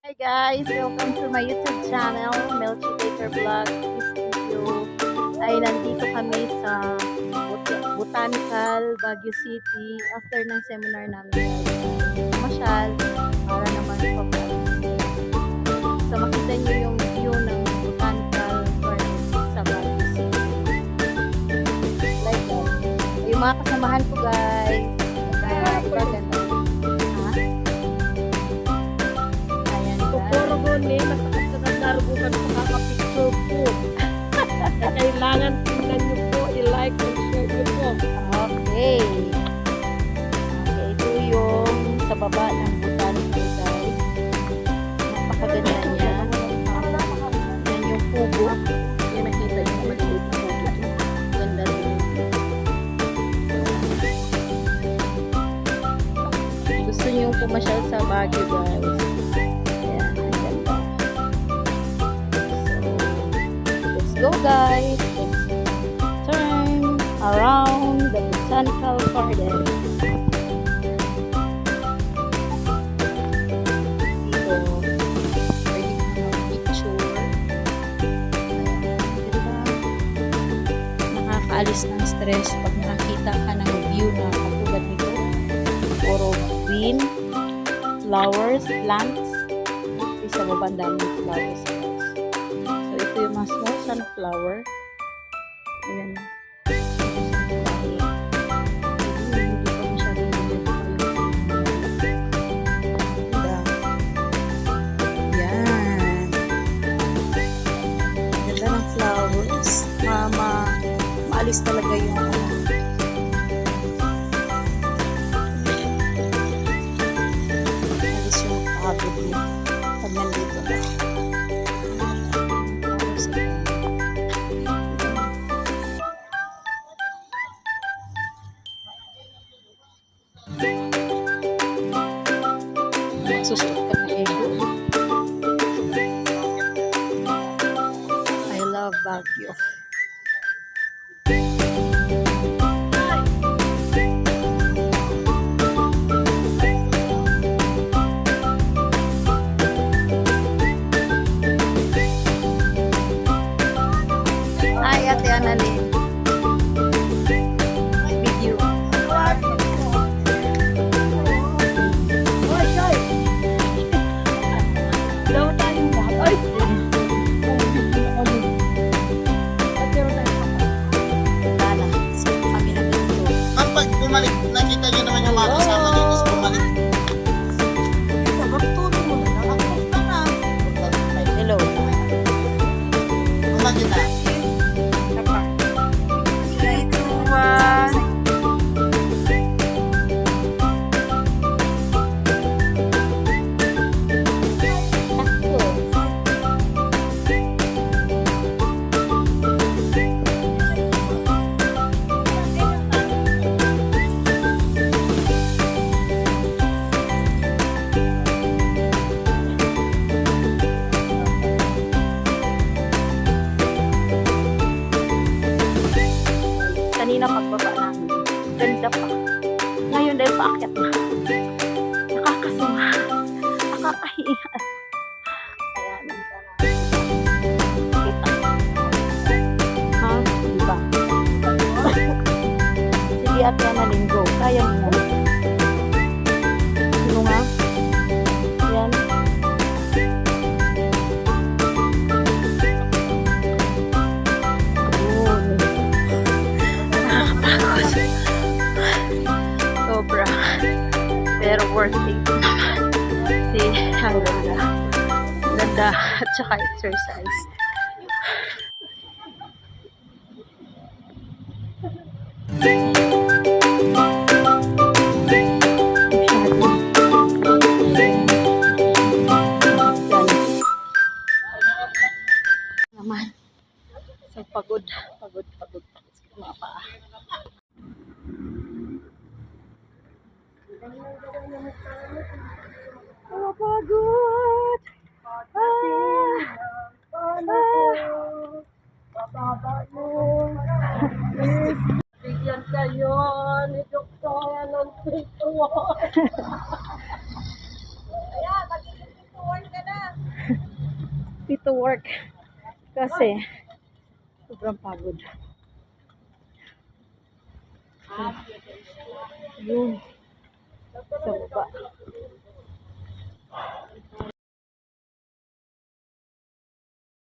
Hi guys, welcome to my YouTube channel, Melchi Baker Vlog. This video ay nandito kami sa Botanical, Baguio City after ng seminar namin. Masyal, para naman so makita nyo yung view ng Botanical Garden sa Baguio City. Like that. Yung mga kasamahan ko guys. Ganda. Ni nakakasarap sa kakapicture po. Kailangan tingnan nyo po, i-like and share nyo po. Okay. Okay, ito yung sa baba ng botanical guys. Napakaganda niya. Yan yung pugo. Yan nakita yung maliit na pugo. Ganda rin. Gusto nyo pumasyal sa Baguio guys. Go guys, let's turn around the botanical garden. Dito, pwede ka mag-picture. Diba? Nakakaalis ng stress pag nakakita ka ng view na katulad nito. Puro green, flowers, plants. Isa baba daming flowers. Ito yung mga small sunflower. Ayan. Hindi pa masyadong Ayan. Ganda ng flowers. Maalis talaga yung maalis yung pagod mo pag nandito na. Sustok ka na ego. I love Baguio. Ay, Ate Annalyn. Video. Bumalik, nakita niyo naman yung mga kasama niyo, tapos bumalik. Magtulong mo na, nakapos ka na. Hello. Bumalik na. Apa? 3, 2, 1. Kanina pagbaba namin, ganda pa. Ngayon dahil paakyat na. Nakakasama. Nakakahiya. Ayan. Kita. Ha? Diba? Sige Ate Annalyn, go. Kaya mo. Sino nga? Ayan. Sobra. Pero worth it. Kasi ang ganda. Ganda at saka exercise. Naman. So pagod. Mga paa. Pagod. Bigyan kayo. dito work kasi sobrang pagod. Yun. Sa baba.